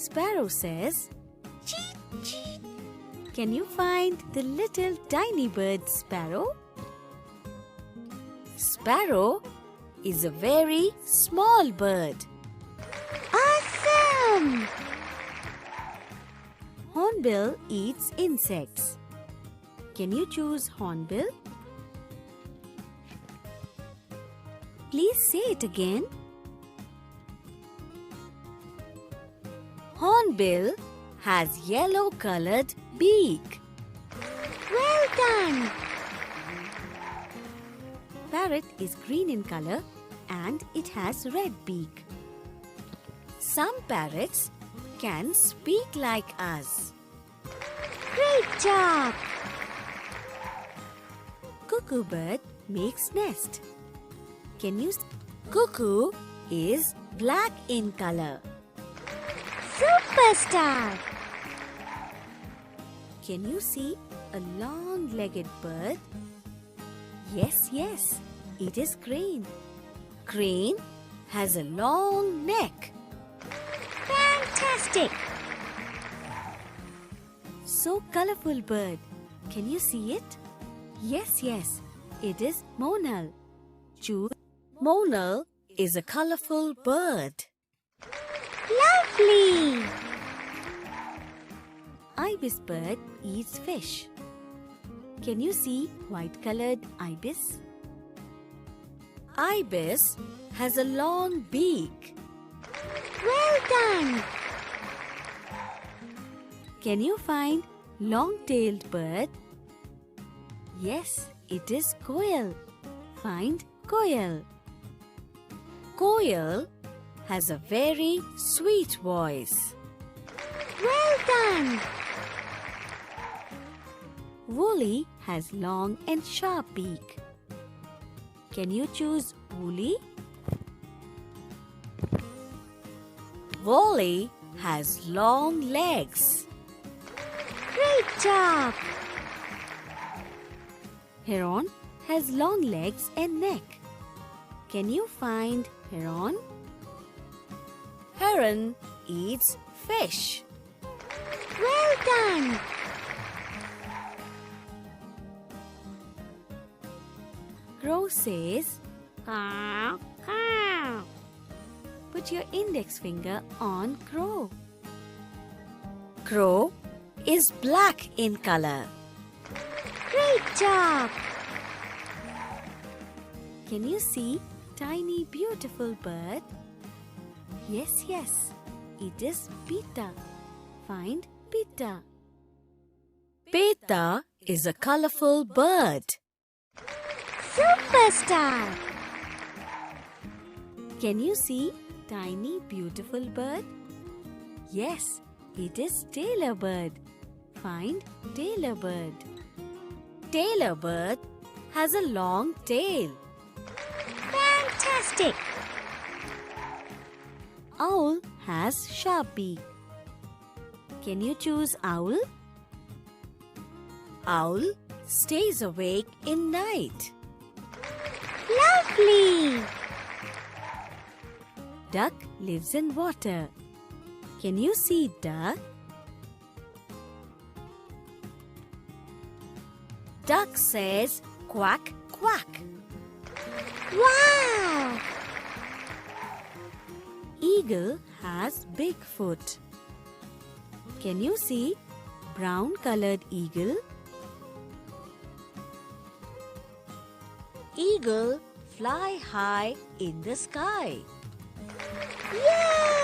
Sparrow says, "Cheep, cheep." Can you find the little tiny bird sparrow? Sparrow is a very small bird. Awesome! Hornbill eats insects. Can you choose hornbill? Please say it again. Hornbill has yellow-colored beak. Well done! Parrot is green in color and it has red beak. Some parrots can speak like us. Great job! Cuckoo bird makes nest. Can you see? Cuckoo is black in color. Superstar! Can you see a long-legged bird? Yes, yes, it is crane. Crane has a long neck. Fantastic! So colorful bird. Can you see it? Yes, yes, it is monal. Choose. Monal is a colorful bird. Lovely! Ibis bird eats fish. Can you see white-colored ibis? Ibis has a long beak. Well done! Can you find long-tailed bird? Yes, it is quail. Find quail. Quail has a very sweet voice. Well done! Woolly has long and sharp beak. Can you choose woolly? Woolly has long legs. Great job! Heron has long legs and neck. Can you find heron? Heron eats fish. Well done! Crow says, "Caw, caw." Put your index finger on crow. Crow is black in color. Great job! Can you see tiny beautiful bird? Yes, yes, it is Pita. Find Pita. Pita is a colorful bird. Superstar! Can you see tiny beautiful bird? Yes, it is tailor bird. Find tailor bird. Tailor bird has a long tail. Fantastic! Owl has sharp beak. Can you choose owl? Owl stays awake in night. Lovely! Duck lives in water. Can you see duck? Duck says quack, quack. Wow! Eagle has big foot. Can you see brown colored eagle? Eagle fly high in the sky. Yay!